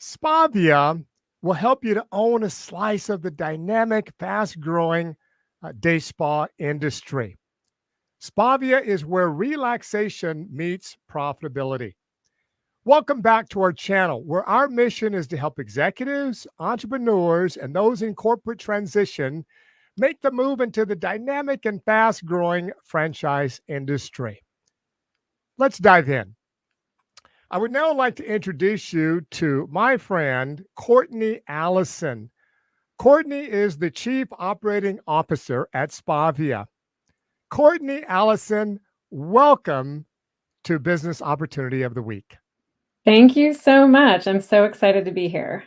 Spavia will help you to own a slice of the dynamic, fast-growing day spa industry. Spavia is where relaxation meets profitability. Welcome back to our channel, where our mission is to help executives, entrepreneurs, and those in corporate transition make the move into the dynamic and fast-growing franchise industry. Let's dive in. I would now like to introduce you to my friend, Courtney Allison. Courtney is the Chief Operating Officer at Spavia. Courtney Allison, welcome to Business Opportunity of the Week. Thank you so much. I'm so excited to be here.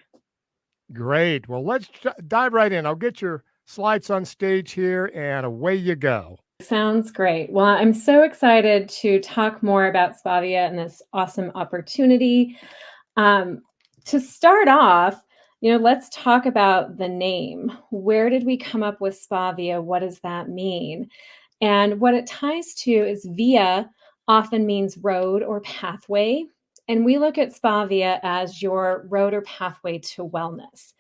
Great. Well, let's dive right in. I'll get your slides on stage here and away you go. Sounds great. Well, I'm so excited to talk more about Spavia and this awesome opportunity. To start off, let's talk about the name. Where did we come up with Spavia? What does that mean? And what it ties to is via often means road or pathway. And we look at Spavia as your road or pathway to wellness.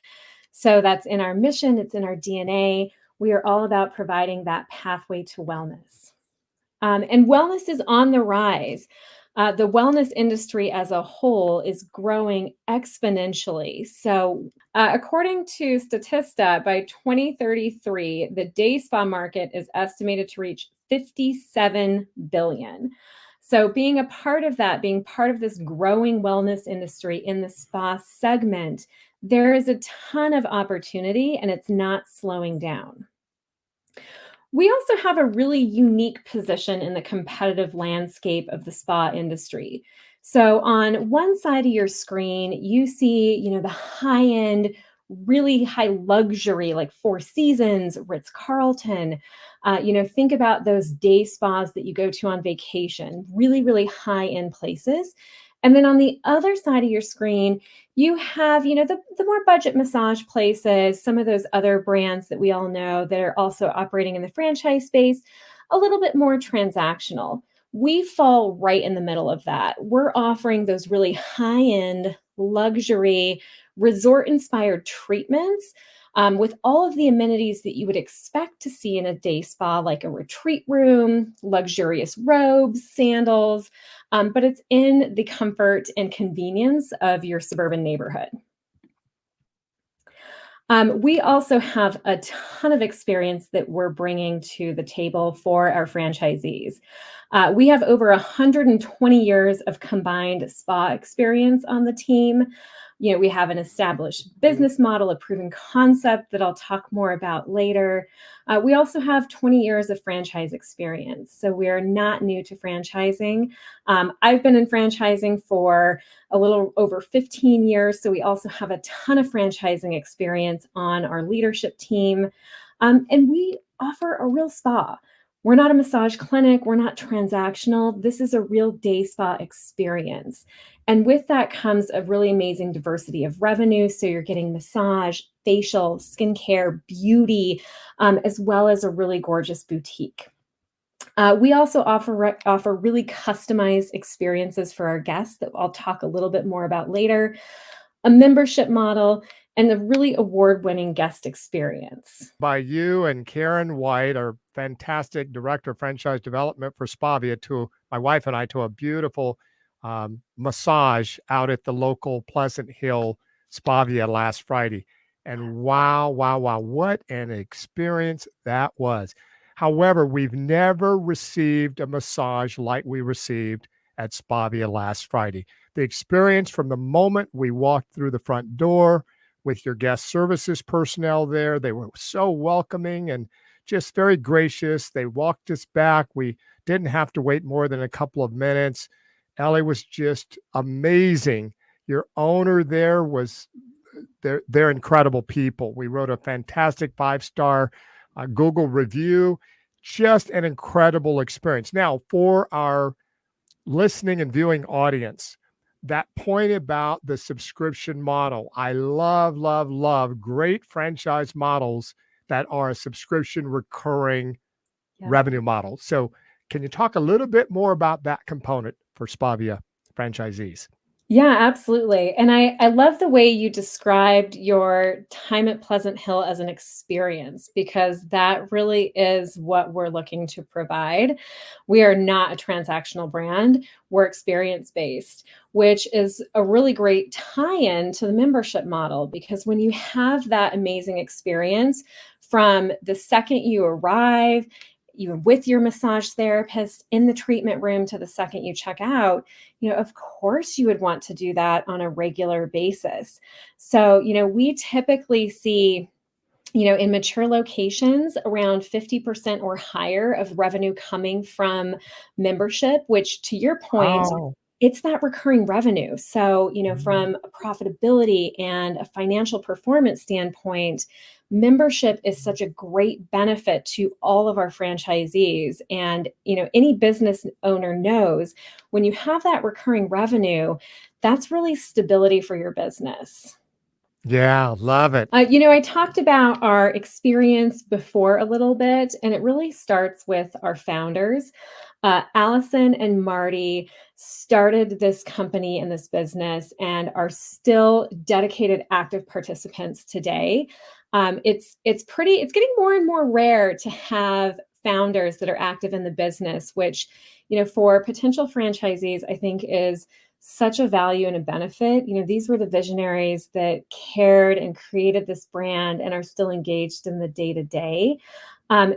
So that's in our mission, it's in our DNA. We are all about providing that pathway to wellness. And wellness is on the rise. The wellness industry as a whole is growing exponentially. So, according to Statista, by 2033, the day spa market is estimated to reach 57 billion. So, being a part of that, being part of this growing wellness industry in the spa segment, there is a ton of opportunity and it's not slowing down. We also have a really unique position in the competitive landscape of the spa industry. So on one side of your screen, you see, the high-end, really high luxury, like Four Seasons, Ritz-Carlton. Think about those day spas that you go to on vacation, really, really high-end places. And then on the other side of your screen, you have, the more budget massage places, some of those other brands that we all know that are also operating in the franchise space, a little bit more transactional. We fall right in the middle of that. We're offering those really high-end, luxury, resort-inspired treatments with all of the amenities that you would expect to see in a day spa, like a retreat room, luxurious robes, sandals, but it's in the comfort and convenience of your suburban neighborhood. We also have a ton of experience that we're bringing to the table for our franchisees. We have over 120 years of combined spa experience on the team. We have an established business model, a proven concept that I'll talk more about later. We also have 20 years of franchise experience, so we are not new to franchising. I've been in franchising for a little over 15 years, so we also have a ton of franchising experience on our leadership team. And we offer a real spa. We're not a massage clinic. We're not transactional. This is a real day spa experience. And with that comes a really amazing diversity of revenue. So you're getting massage, facial, skincare, beauty, as well as a really gorgeous boutique. We also offer really customized experiences for our guests that I'll talk a little bit more about later, a membership model, and the really award-winning guest experience. By you and Karen White, our fantastic director of franchise development for Spavia, to my wife and I, to a beautiful massage out at the local Pleasant Hill Spavia last Friday. And wow, what an experience that was. However, we've never received a massage like we received at Spavia last Friday. The experience from the moment we walked through the front door with your guest services personnel there, they were so welcoming and just very gracious. They walked us back. We didn't have to wait more than a couple of minutes. Ellie was just amazing. Your owner there was, they're incredible people. We wrote a fantastic 5-star Google review. Just an incredible experience. Now, for our listening and viewing audience, that point about the subscription model, I love great franchise models that are a subscription recurring revenue model. So can you talk a little bit more about that component for Spavia franchisees? Yeah, absolutely. And I love the way you described your time at Pleasant Hill as an experience because that really is what we're looking to provide. We are not a transactional brand, we're experience based, which is a really great tie in to the membership model because when you have that amazing experience from the second you arrive, you with your massage therapist in the treatment room to the second you check out, of course you would want to do that on a regular basis. So, we typically see, in mature locations, around 50% or higher of revenue coming from membership, which to your point, Oh, it's that recurring revenue. So, mm, from a profitability and a financial performance standpoint, membership is such a great benefit to all of our franchisees. And, any business owner knows when you have that recurring revenue, that's really stability for your business. yeah, love it. I talked about our experience before a little bit, and it really starts with our founders. Allison and Marty started this company and this business and are still dedicated, active participants today. It's getting more and more rare to have founders that are active in the business, which for potential franchisees, I think is such a value and a benefit. These were the visionaries that cared and created this brand and are still engaged in the day to day.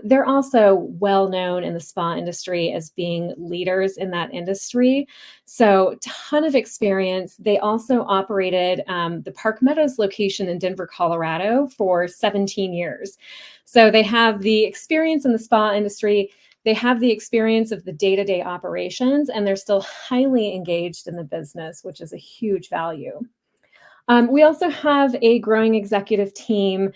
They're also well known in the spa industry as being leaders in that industry. So, ton of experience. They also operated the Park Meadows location in Denver, Colorado for 17 years. So, they have the experience in the spa industry. They have the experience of the day to day operations, and they're still highly engaged in the business, which is a huge value. We also have a growing executive team.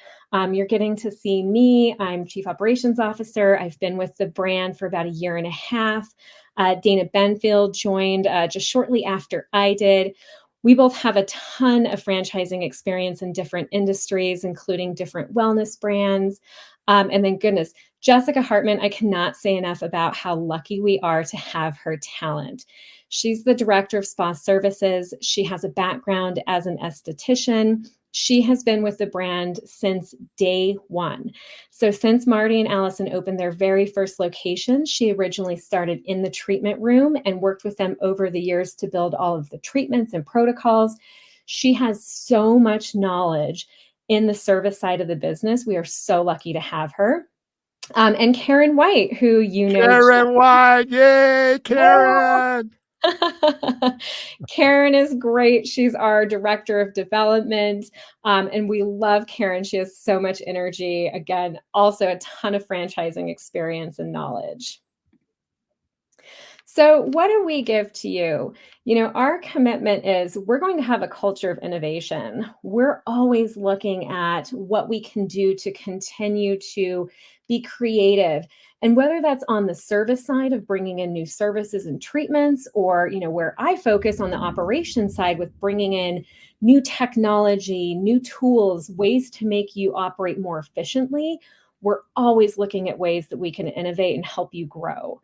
You're getting to see me. I'm Chief Operations Officer. I've been with the brand for about a year and a half. Dana Benfield joined just shortly after I did. We both have a ton of franchising experience in different industries, including different wellness brands. And then, goodness, Jessica Hartman, I cannot say enough about how lucky we are to have her talent. She's the director of spa services. She has a background as an esthetician. She has been with the brand since day one. So, since Marty and Allison opened their very first location, she originally started in the treatment room and worked with them over the years to build all of the treatments and protocols. She has so much knowledge in the service side of the business. We are so lucky to have her. And Karen White, who Karen White, yay, Karen! Karen is great. She's our director of development. And we love Karen. She has so much energy. Again, also a ton of franchising experience and knowledge. So, what do we give to you? Our commitment is we're going to have a culture of innovation. We're always looking at what we can do to continue to be creative. And whether that's on the service side of bringing in new services and treatments, or, where I focus on the operation side with bringing in new technology, new tools, ways to make you operate more efficiently, we're always looking at ways that we can innovate and help you grow.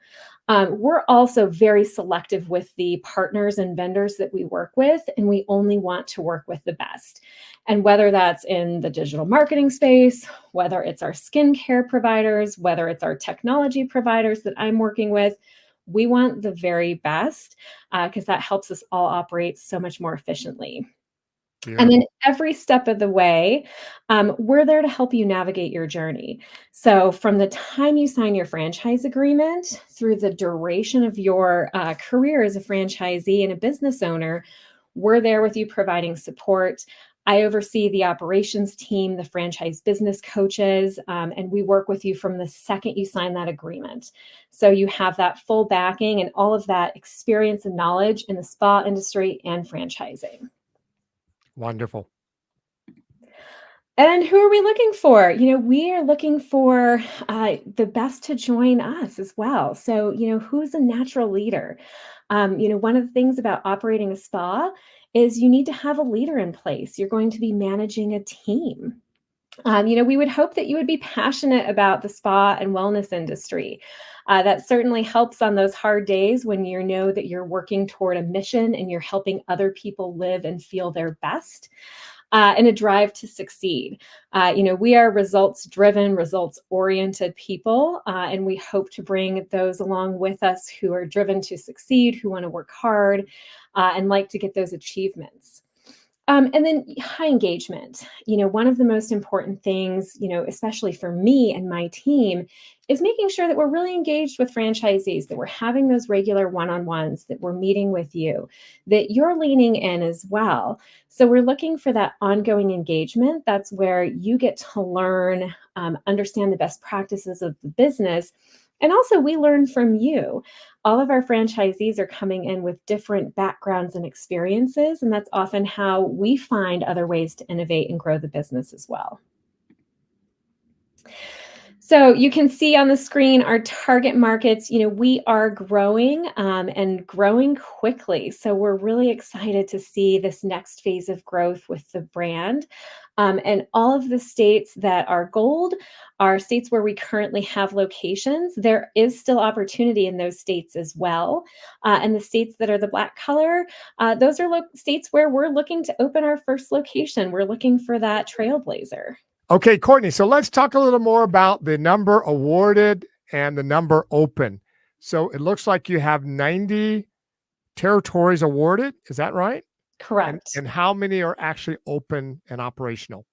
We're also very selective with the partners and vendors that we work with, and we only want to work with the best. And whether that's in the digital marketing space, whether it's our skincare providers, whether it's our technology providers that I'm working with, we want the very best because that helps us all operate so much more efficiently. And then Beautiful. every step of the way, we're there to help you navigate your journey. So, from the time you sign your franchise agreement through the duration of your career as a franchisee and a business owner, we're there with you providing support. I oversee the operations team, the franchise business coaches, and we work with you from the second you sign that agreement. So, you have that full backing and all of that experience and knowledge in the spa industry and franchising. Wonderful. And who are we looking for? We are looking for the best to join us as well. So, who's a natural leader? One of the things about operating a spa is you need to have a leader in place. You're going to be managing a team. We would hope that you would be passionate about the spa and wellness industry. That certainly helps on those hard days when you know that you're working toward a mission and you're helping other people live and feel their best. And a drive to succeed. We are results driven, results oriented people, and we hope to bring those along with us who are driven to succeed, who want to work hard, and like to get those achievements. And then high engagement. One of the most important things, especially for me and my team, is making sure that we're really engaged with franchisees, that we're having those regular one-on-ones, that we're meeting with you, that you're leaning in as well. So we're looking for that ongoing engagement. That's where you get to learn, understand the best practices of the business. And also, we learn from you. All of our franchisees are coming in with different backgrounds and experiences, and that's often how we find other ways to innovate and grow the business as well. So you can see on the screen our target markets. We are growing and growing quickly. So we're really excited to see this next phase of growth with the brand. And all of the states that are gold are states where we currently have locations. There is still opportunity in those states as well. And the states that are the black color, those are states where we're looking to open our first location. We're looking for that trailblazer. Okay, Courtney, so let's talk a little more about the number awarded and the number open. So it looks like you have 90 territories awarded. Is that right? Correct. And how many are actually open and operational?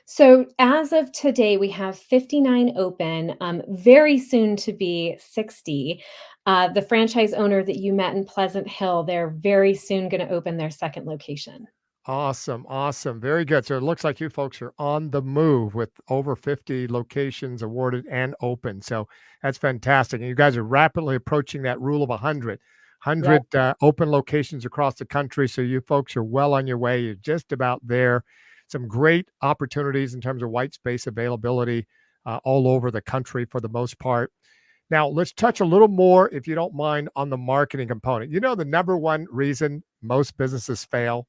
So as of today, we have 59 open, very soon to be 60. The franchise owner that you met in Pleasant Hill, they're very soon going to open their second location. Awesome, awesome. Very good. So it looks like you folks are on the move with over 50 locations awarded and open. So that's fantastic. And you guys are rapidly approaching that rule of 100. Yep. 100 open locations across the country. So you folks are well on your way. You're just about there. Some great opportunities in terms of white space availability all over the country for the most part. Now, let's touch a little more, if you don't mind, on the marketing component. The number one reason most businesses fail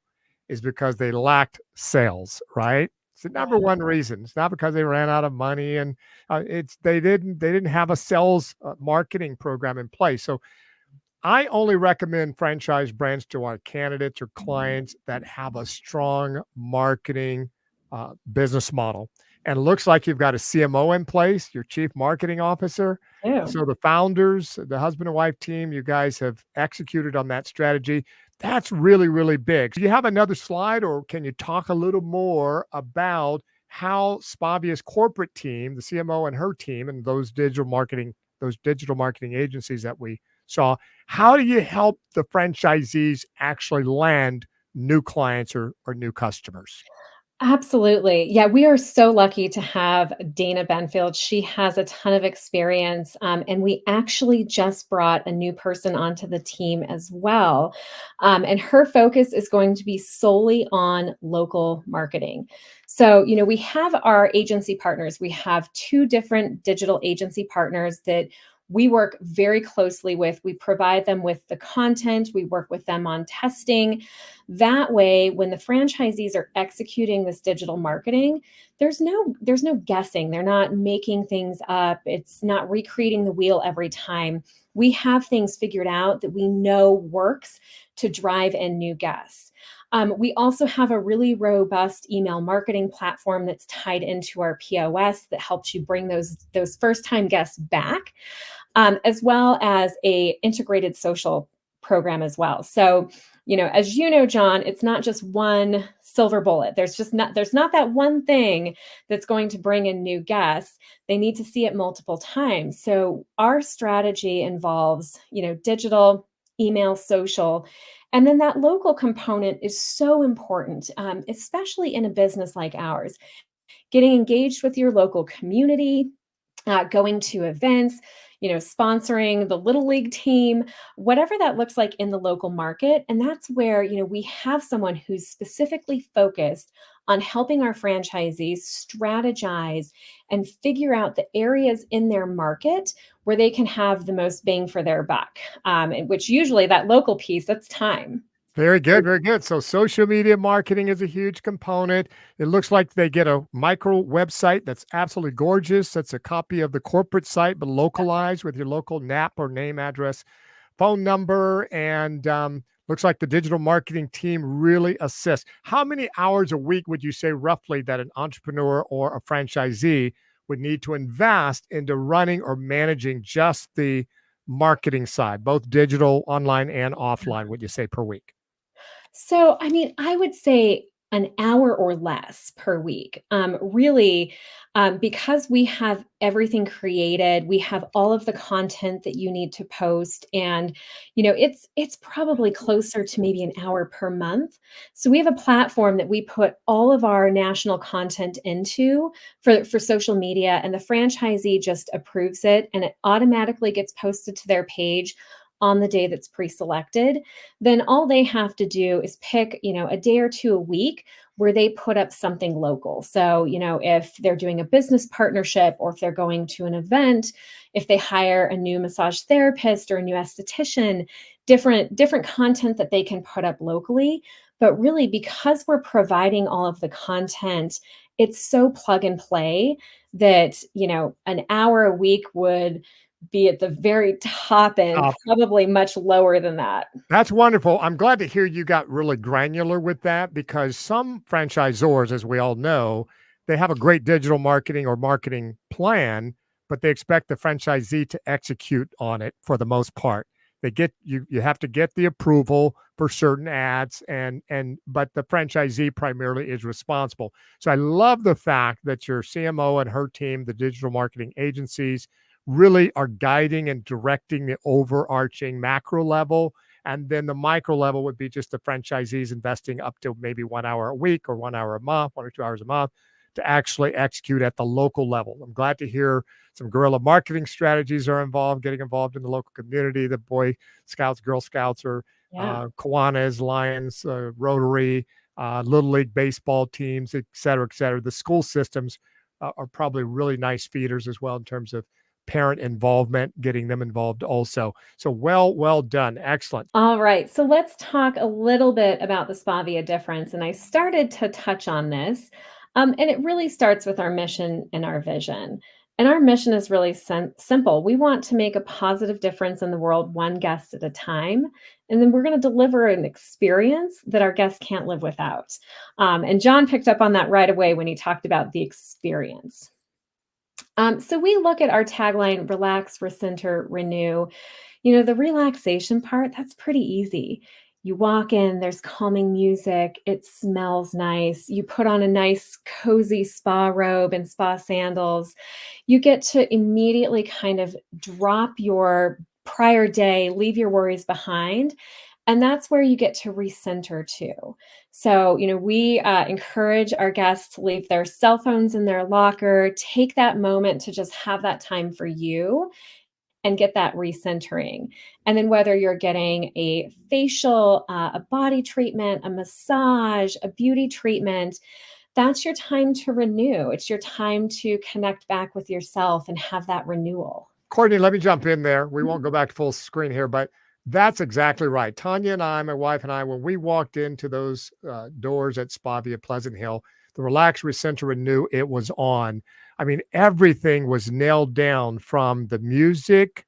is because they lacked sales, right? It's the number one reason. It's not because they ran out of money, and it's they didn't have a sales marketing program in place. So I only recommend franchise brands to our candidates or clients that have a strong marketing business model. And it looks like you've got a CMO in place, your chief marketing officer. Yeah. So the founders, the husband and wife team, you guys have executed on that strategy. That's really, really big. Do you have another slide, or can you talk a little more about how Spavia's corporate team, the CMO and her team, and those digital marketing agencies that we saw, how do you help the franchisees actually land new clients or new customers? Absolutely. Yeah, we are so lucky to have Dana Benfield. She has a ton of experience, and we actually just brought a new person onto the team as well. And her focus is going to be solely on local marketing. So, we have our agency partners. We have two different digital agency partners that we work very closely with. We provide them with the content, we work with them on testing. That way, when the franchisees are executing this digital marketing, there's no guessing. They're not making things up. It's not recreating the wheel every time. We have things figured out that we know works to drive in new guests. We also have a really robust email marketing platform that's tied into our POS that helps you bring those first time guests back, as well as a integrated social program as well. So, as you know, John, it's not just one silver bullet. There's not that one thing that's going to bring in new guests. They need to see it multiple times. So our strategy involves, digital, email, social, and then that local component is so important, especially in a business like ours. Getting engaged with your local community, going to events, sponsoring the little league team, whatever that looks like in the local market. And that's where, we have someone who's specifically focused on helping our franchisees strategize and figure out the areas in their market where they can have the most bang for their buck, which usually that local piece, that's time. Very good, very good. So social media marketing is a huge component. It looks like they get a micro website that's absolutely gorgeous. That's a copy of the corporate site, but localized with your local NAP or name, address, phone number, and looks like the digital marketing team really assists. How many hours a week would you say roughly that an entrepreneur or a franchisee would need to invest into running or managing just the marketing side, both digital, online, and offline, would you say per week? So, I mean, I would say an hour or less per week. Really, because we have everything created, we have all of the content that you need to post, and it's probably closer to maybe an hour per month. So we have a platform that we put all of our national content into for social media, and the franchisee just approves it, and it automatically gets posted to their page on the day that's pre-selected. Then all they have to do is pick, a day or two a week where they put up something local. So, if they're doing a business partnership, or if they're going to an event, if they hire a new massage therapist or a new esthetician, different content that they can put up locally. But really, because we're providing all of the content, it's so plug and play that, an hour a week would be at the very top end, probably much lower than that. That's wonderful. I'm glad to hear you got really granular with that, because some franchisors, as we all know, they have a great digital marketing or marketing plan, but they expect the franchisee to execute on it for the most part. They get you have to get the approval for certain ads, and but the franchisee primarily is responsible. So I love the fact that your CMO and her team, the digital marketing agencies, really are guiding and directing the overarching macro level. And then the micro level would be just the franchisees investing up to maybe 1 hour a week or 1 hour a month, 1 or 2 hours a month to actually execute at the local level. I'm glad to hear some guerrilla marketing strategies are involved, getting involved in the local community, the Boy Scouts, Girl Scouts, or Yeah. Kiwanis, Lions, Rotary, Little League baseball teams, et cetera, et cetera. The school systems are probably really nice feeders as well in terms of parent involvement, getting them involved also. So well done. Excellent. All right. So let's talk a little bit about the Spavia difference. And I started to touch on this. And it really starts with our mission and our vision. And our mission is really simple. We want to make a positive difference in the world, one guest at a time. And then we're going to deliver an experience that our guests can't live without. And John picked up on that right away when he talked about the experience. So we look at our tagline: relax, recenter, renew. The relaxation part, that's pretty easy. You walk in, there's calming music, it smells nice. You put on a nice, cozy spa robe and spa sandals. You get to immediately kind of drop your prior day, leave your worries behind. And that's where you get to recenter too. So, we encourage our guests to leave their cell phones in their locker, take that moment to just have that time for you and get that recentering. And then whether you're getting a facial, a body treatment, a massage, a beauty treatment, that's your time to renew. It's your time to connect back with yourself and have that renewal. Courtney, let me jump in there. We won't go back to full screen here, but that's exactly right. Tanya and I, my wife and I, when we walked into those doors at Spavia Pleasant Hill, the Relax, Recenter, Renew, it was on. I mean, everything was nailed down, from the music,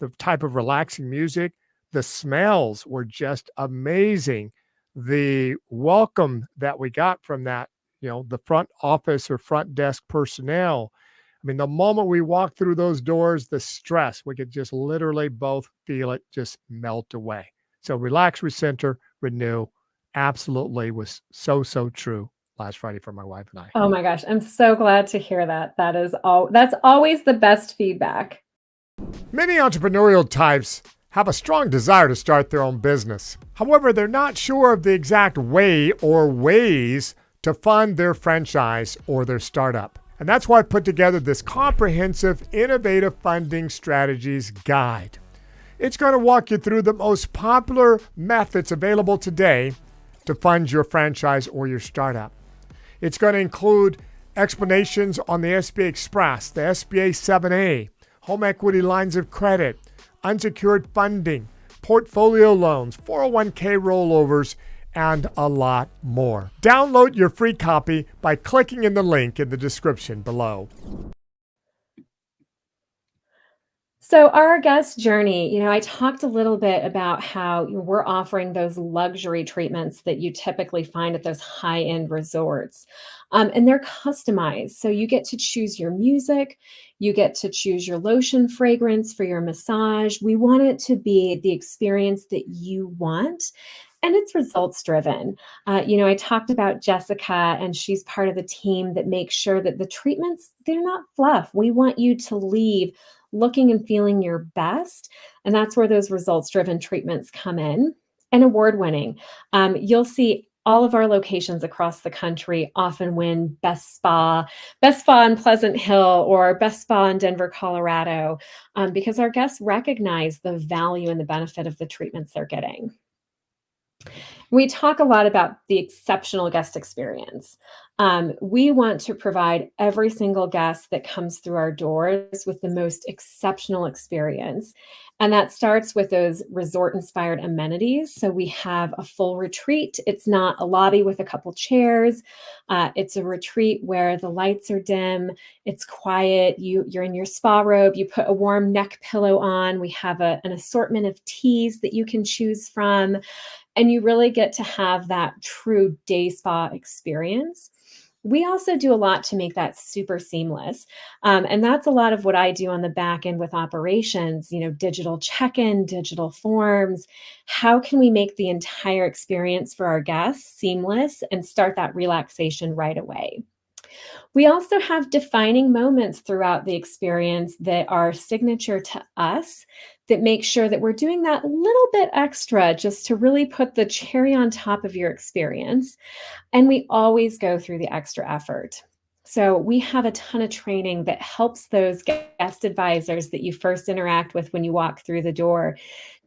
the type of relaxing music. The smells were just amazing. The welcome that we got from that, the front office or front desk personnel. I mean, the moment we walked through those doors, the stress, we could just literally both feel it just melt away. So relax, recenter, renew, absolutely was so true last Friday for my wife and I. Oh my gosh, I'm so glad to hear that. That's always the best feedback. Many entrepreneurial types have a strong desire to start their own business. However, they're not sure of the exact way or ways to fund their franchise or their startup. And that's why I put together this comprehensive, innovative funding strategies guide. It's going to walk you through the most popular methods available today to fund your franchise or your startup. It's going to include explanations on the SBA Express, the SBA 7A, home equity lines of credit, unsecured funding, portfolio loans, 401k rollovers, and a lot more. Download your free copy by clicking in the link in the description below. So our guest journey, I talked a little bit about how we're offering those luxury treatments that you typically find at those high-end resorts. And they're customized. So you get to choose your music, you get to choose your lotion fragrance for your massage. We want it to be the experience that you want. And it's results driven. I talked about Jessica, and she's part of the team that makes sure that the treatments, they're not fluff. We want you to leave looking and feeling your best. And that's where those results driven treatments come in. And award winning. You'll see all of our locations across the country often win best spa in Pleasant Hill or best spa in Denver, Colorado, because our guests recognize the value and the benefit of the treatments they're getting. We talk a lot about the exceptional guest experience. We want to provide every single guest that comes through our doors with the most exceptional experience. And that starts with those resort inspired amenities. So we have a full retreat. It's not a lobby with a couple chairs. It's a retreat where the lights are dim. It's quiet. You're in your spa robe. You put a warm neck pillow on. We have an assortment of teas that you can choose from. And you really get to have that true day spa experience. We also do a lot to make that super seamless. And that's a lot of what I do on the back end with operations, digital check-in, digital forms. How can we make the entire experience for our guests seamless and start that relaxation right away? We also have defining moments throughout the experience that are signature to us that make sure that we're doing that little bit extra just to really put the cherry on top of your experience. And we always go through the extra effort. So we have a ton of training that helps those guest advisors that you first interact with when you walk through the door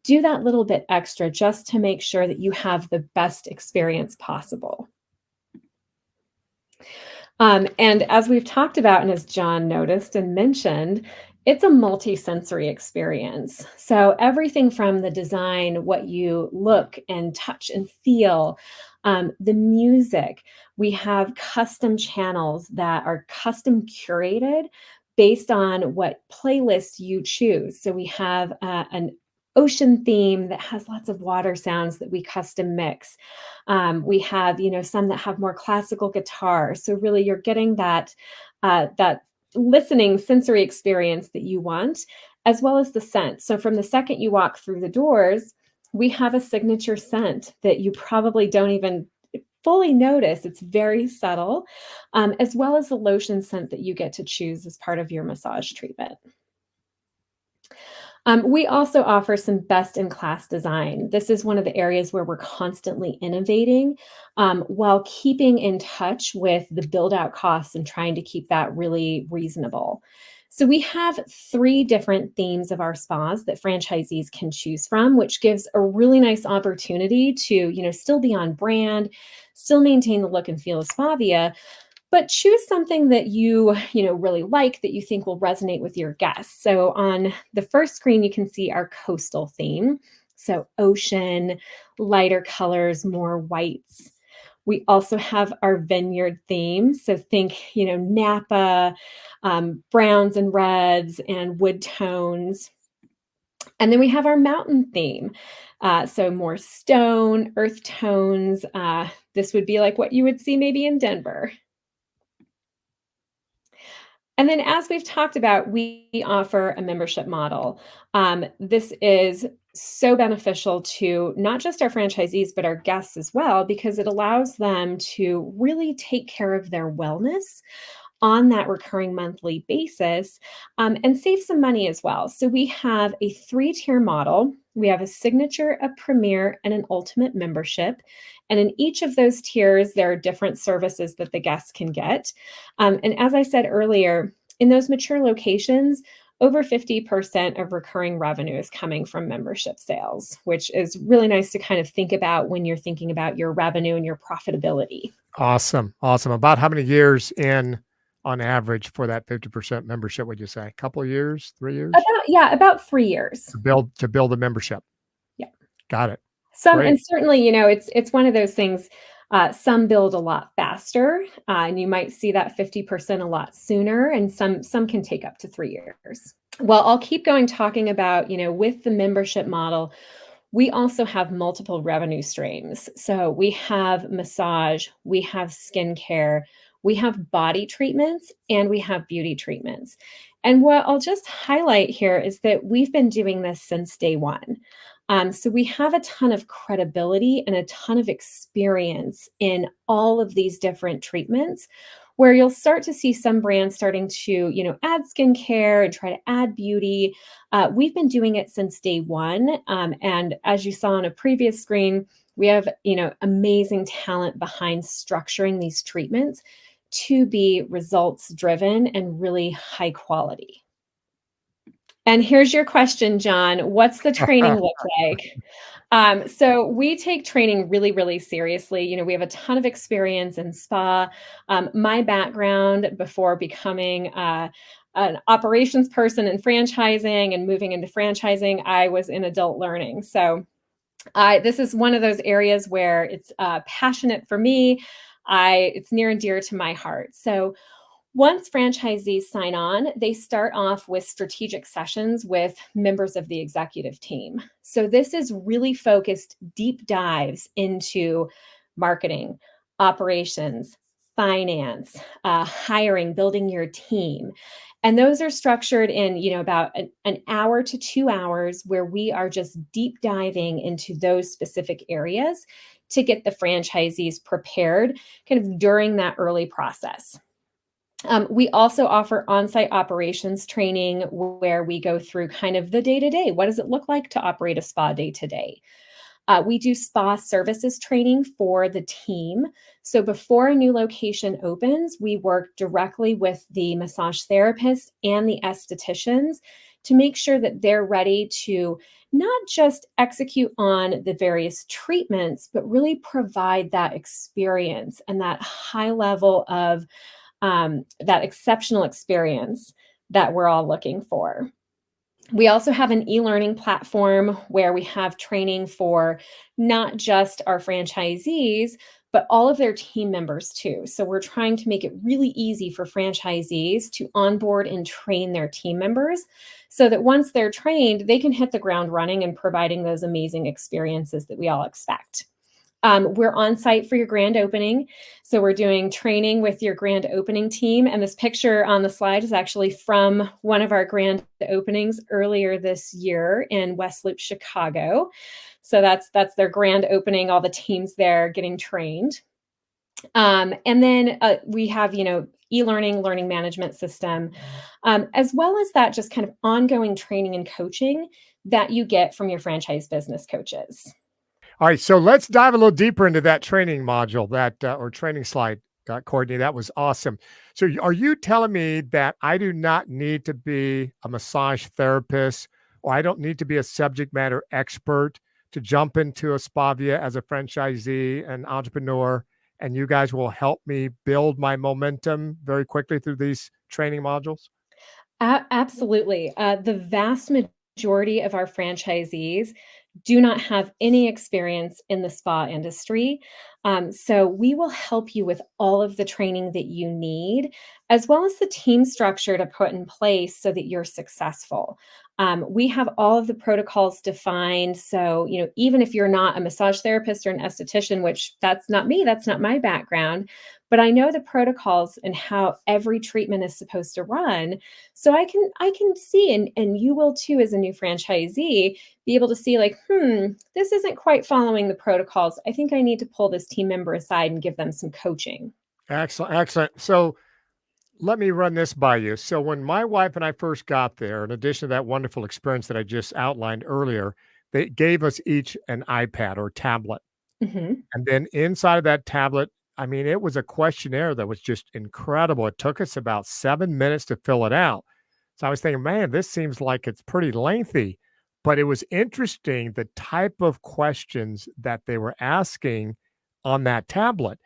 do that little bit extra just to make sure that you have the best experience possible. And as we've talked about, and as John noticed and mentioned, it's a multi-sensory experience. So everything from the design, what you look and touch and feel, the music, we have custom channels that are custom curated based on what playlist you choose. So we have an ocean theme that has lots of water sounds that we custom mix. We have, some that have more classical guitar. So really, you're getting that listening sensory experience that you want, as well as the scent. So from the second you walk through the doors, we have a signature scent that you probably don't even fully notice. It's very subtle, as well as the lotion scent that you get to choose as part of your massage treatment. We also offer some best-in-class design. This is one of the areas where we're constantly innovating, while keeping in touch with the build-out costs and trying to keep that really reasonable. So we have 3 different themes of our spas that franchisees can choose from, which gives a really nice opportunity to, still be on brand, still maintain the look and feel of Spavia, but choose something that you really like, that you think will resonate with your guests. So on the first screen, you can see our coastal theme. So ocean, lighter colors, more whites. We also have our vineyard theme. So think, Napa, browns and reds and wood tones. And then we have our mountain theme. So more stone, earth tones. This would be like what you would see maybe in Denver. And then, as we've talked about, we offer a membership model. This is so beneficial to not just our franchisees, but our guests as well, because it allows them to really take care of their wellness on that recurring monthly basis, and save some money as well. So we have a 3-tier model. We have a signature, a premier, and an ultimate membership. And in each of those tiers, there are different services that the guests can get. And as I said earlier, in those mature locations, over 50% of recurring revenue is coming from membership sales, which is really nice to kind of think about when you're thinking about your revenue and your profitability. Awesome. About how many years in on average for that 50% membership, would you say? A couple of years, 3 years? About 3 years. To build a membership. Yeah. Got it. And Great. certainly, it's one of those things. Some build a lot faster, and you might see that 50% a lot sooner, and some can take up to 3 years. Well, I'll keep going talking about, with the membership model, we also have multiple revenue streams. So we have massage, we have skincare, we have body treatments, and we have beauty treatments. And what I'll just highlight here is that we've been doing this since day one. So we have a ton of credibility and a ton of experience in all of these different treatments, where you'll start to see some brands starting to, add skincare and try to add beauty. We've been doing it since day one. And as you saw on a previous screen, we have, amazing talent behind structuring these treatments to be results driven and really high quality. And here's your question, John. What's the training look like? So we take training really, really seriously. We have a ton of experience in spa. My background before becoming an operations person in franchising and moving into franchising, I was in adult learning. So this is one of those areas where it's passionate for me. It's near and dear to my heart. So once franchisees sign on, they start off with strategic sessions with members of the executive team. So this is really focused deep dives into marketing, operations, finance, hiring, building your team. And those are structured in, about an hour to 2 hours, where we are just deep diving into those specific areas to get the franchisees prepared kind of during that early process. We also offer on-site operations training, where we go through kind of the day-to-day. What does it look like to operate a spa day-to-day? We do spa services training for the team. So before a new location opens, we work directly with the massage therapists and the estheticians to make sure that they're ready to not just execute on the various treatments, but really provide that experience and that high level of that exceptional experience that we're all looking for. We also have an e-learning platform where we have training for not just our franchisees, but all of their team members too. So we're trying to make it really easy for franchisees to onboard and train their team members, so that once they're trained, they can hit the ground running and providing those amazing experiences that we all expect. We're on site for your grand opening. So we're doing training with your grand opening team. And this picture on the slide is actually from one of our grand openings earlier this year in West Loop, Chicago. So that's their grand opening, all the teams there getting trained. And then we have, e-learning, learning management system, as well as that just kind of ongoing training and coaching that you get from your franchise business coaches. All right, so let's dive a little deeper into that training module or training slide, Courtney. That was awesome. So, are you telling me that I do not need to be a massage therapist, or I don't need to be a subject matter expert to jump into a Spavia as a franchisee and entrepreneur, and you guys will help me build my momentum very quickly through these training modules? Absolutely. The vast majority of our franchisees do not have any experience in the spa industry. So we will help you with all of the training that you need, as well as the team structure to put in place so that you're successful. We have all of the protocols defined. So, even if you're not a massage therapist or an esthetician, which that's not me, that's not my background, but I know the protocols and how every treatment is supposed to run. So I can see, and you will too, as a new franchisee, be able to see like, this isn't quite following the protocols. I think I need to pull this team member aside and give them some coaching. Excellent, excellent. So, let me run this by you. So when my wife and I first got there, in addition to that wonderful experience that I just outlined earlier, they gave us each an iPad or tablet. Mhm. And then inside of that tablet, I mean, it was a questionnaire that was just incredible. It took us about 7 minutes to fill it out. So I was thinking, man, this seems like it's pretty lengthy. But it was interesting the type of questions that they were asking on that tablet.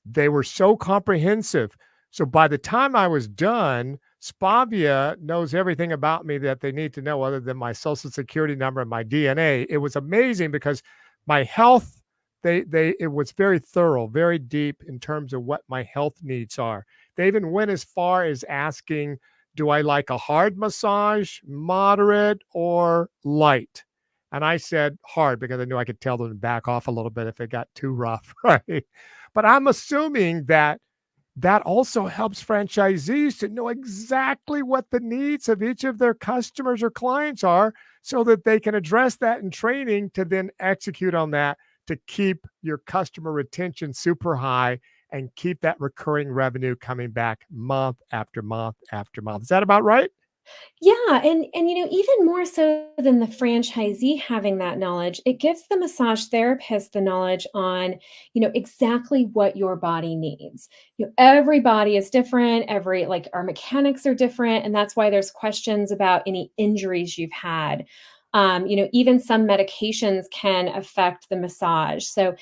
They were so comprehensive. So by the time I was done, Spavia knows everything about me that they need to know other than my social security number and my DNA. It was amazing because my health, it was very thorough, very deep in terms of what my health needs are. They even went as far as asking, do I like a hard massage, moderate, or light? And I said hard because I knew I could tell them to back off a little bit if it got too rough, right? But I'm assuming that that also helps franchisees to know exactly what the needs of each of their customers or clients are so that they can address that in training to then execute on that to keep your customer retention super high and keep that recurring revenue coming back month after month after month. Is that about right? Yeah, and even more so than the franchisee having that knowledge, it gives the massage therapist the knowledge on, exactly what your body needs. Every body is different, every like our mechanics are different, and that's why there's questions about any injuries you've had. Even some medications can affect the massage. So,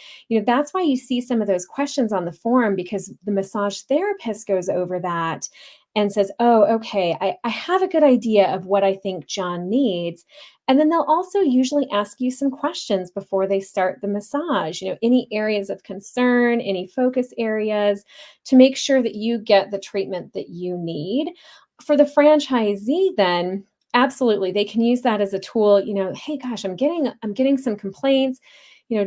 that's why you see some of those questions on the form because the massage therapist goes over that and says, oh, okay, I have a good idea of what I think John needs. And then they'll also usually ask you some questions before they start the massage, any areas of concern, any focus areas to make sure that you get the treatment that you need. For the franchisee, then absolutely they can use that as a tool, hey gosh, I'm getting some complaints.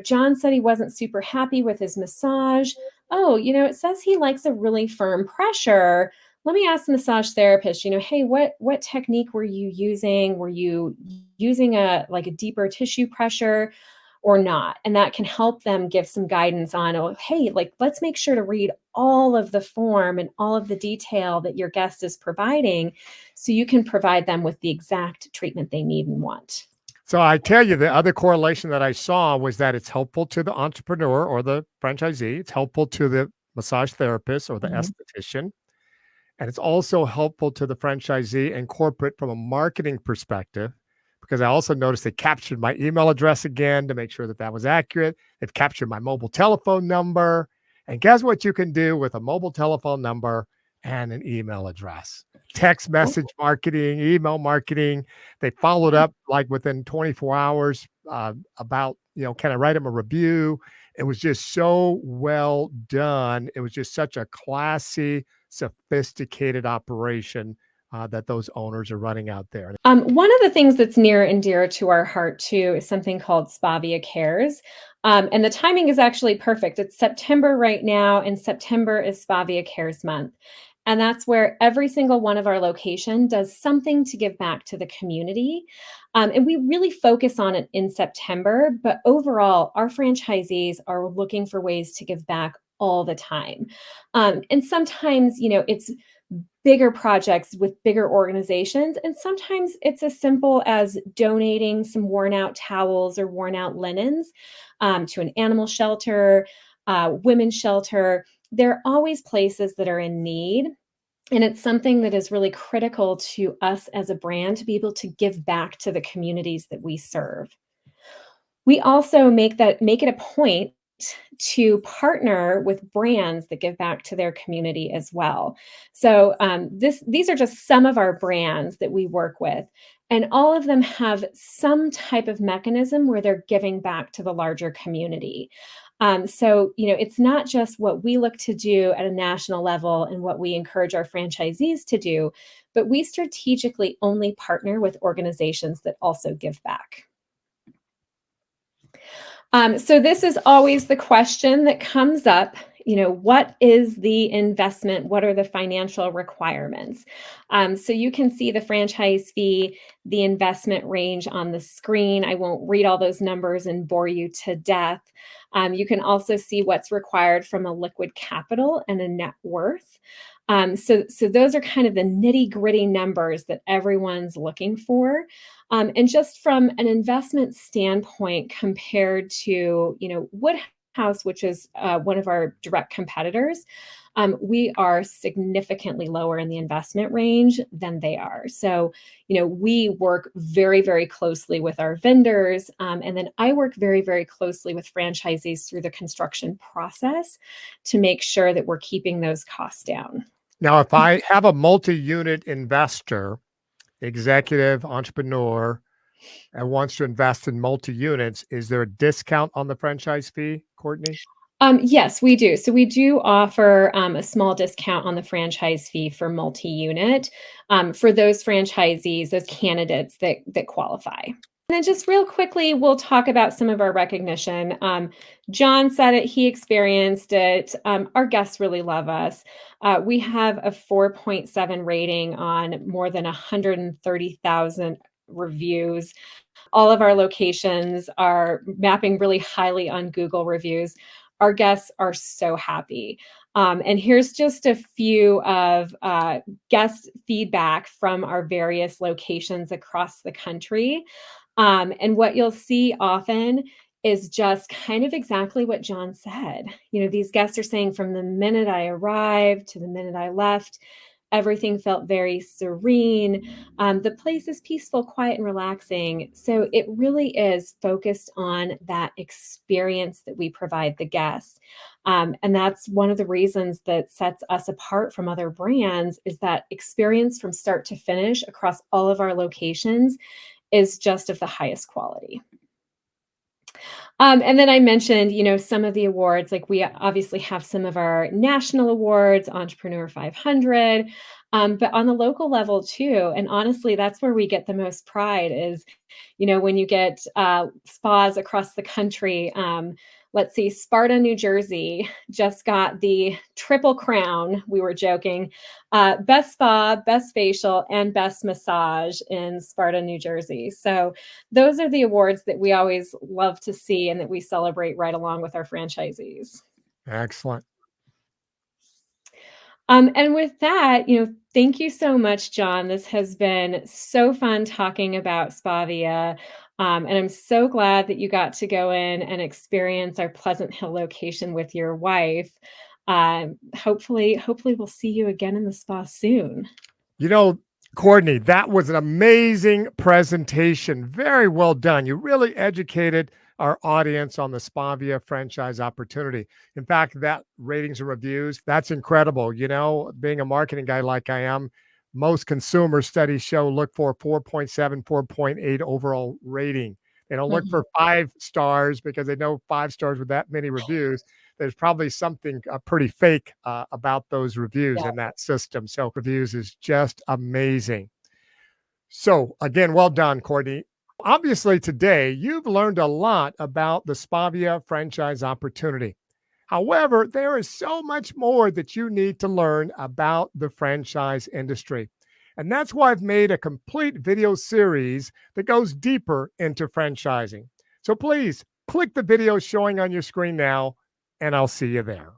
John said he wasn't super happy with his massage. Oh, it says he likes a really firm pressure. Let me ask the massage therapist, hey, what technique were you using? Were you using a deeper tissue pressure or not? And that can help them give some guidance on, oh, hey, like let's make sure to read all of the form and all of the detail that your guest is providing so you can provide them with the exact treatment they need and want. So I tell you, the other correlation that I saw was that it's helpful to the entrepreneur or the franchisee. It's helpful to the massage therapist or the Mhm. esthetician. And it's also helpful to the franchisee and corporate from a marketing perspective, because I also noticed they captured my email address again to make sure that that was accurate. They've captured my mobile telephone number. And guess what you can do with a mobile telephone number and an email address? Text Oh, message marketing, email marketing. They followed yeah. up like within 24 hours about, can I write them a review? It was just so well done. It was just such a classy, sophisticated operation that those owners are running out there. One of the things that's near and dear to our heart too is something called Spavia Cares. And the timing is actually perfect. It's September right now, and September is Spavia Cares month. And that's where every single one of our location does something to give back to the community. And we really focus on it in September, but overall, our franchisees are looking for ways to give back all the time. And sometimes, it's bigger projects with bigger organizations. And sometimes it's as simple as donating some worn out towels or worn out linens to an animal shelter, women's shelter. There are always places that are in need. And it's something that is really critical to us as a brand to be able to give back to the communities that we serve. We also make it a point to partner with brands that give back to their community as well. So these are just some of our brands that we work with, and all of them have some type of mechanism where they're giving back to the larger community. So it's not just what we look to do at a national level and what we encourage our franchisees to do, but we strategically only partner with organizations that also give back. So this is always the question that comes up. What is the investment? What are the financial requirements? So you can see the franchise fee, the investment range on the screen. I won't read all those numbers and bore you to death. You can also see what's required from a liquid capital and a net worth. So those are kind of the nitty gritty numbers that everyone's looking for. And just from an investment standpoint, compared to Woodhouse, which is one of our direct competitors, we are significantly lower in the investment range than they are. So, we work very, very closely with our vendors, and then I work very, very closely with franchisees through the construction process to make sure that we're keeping those costs down. Now, if I have a multi-unit investor, executive, entrepreneur, and wants to invest in multi-units, is there a discount on the franchise fee, Courtney? Yes, we do. So we do offer a small discount on the franchise fee for multi-unit for those franchisees, those candidates that qualify. And then just real quickly, we'll talk about some of our recognition. John said it, he experienced it. Our guests really love us. We have a 4.7 rating on more than 130,000 reviews. All of our locations are mapping really highly on Google reviews. Our guests are so happy. And here's just a few of guest feedback from our various locations across the country. And what you'll see often is just kind of exactly what John said. You know, these guests are saying from the minute I arrived to the minute I left, everything felt very serene. The place is peaceful, quiet, and relaxing. So it really is focused on that experience that we provide the guests. And that's one of the reasons that sets us apart from other brands is that experience from start to finish across all of our locations is just of the highest quality. And then I mentioned, you know, some of the awards, like we obviously have some of our national awards, Entrepreneur 500, but on the local level too. And honestly, that's where we get the most pride is, you know, when you get spas across the country. Let's see, Sparta, New Jersey just got the triple crown. We were joking. Best spa, best facial, and best massage in Sparta, New Jersey. So those are the awards that we always love to see and that we celebrate right along with our franchisees. Excellent. And with that, you know, thank you so much, John. This has been so fun talking about Spavia. And I'm so glad that you got to go in and experience our Pleasant Hill location with your wife. Hopefully we'll see you again in the spa soon. You know, Courtney, that was an amazing presentation. Very well done. You really educated our audience on the Spavia franchise opportunity. In fact, that ratings and reviews, that's incredible. You know, being a marketing guy like I am, most consumer studies show look for 4.7, 4.8 overall rating. They don't look Mhm. for 5 stars because they know 5 stars with that many reviews. There's probably something pretty fake about those reviews Yeah. in that system. So reviews is just amazing. So again, well done, Courtney. Obviously, today you've learned a lot about the Spavia franchise opportunity. However, there is so much more that you need to learn about the franchise industry. And that's why I've made a complete video series that goes deeper into franchising. So please click the video showing on your screen now, and I'll see you there.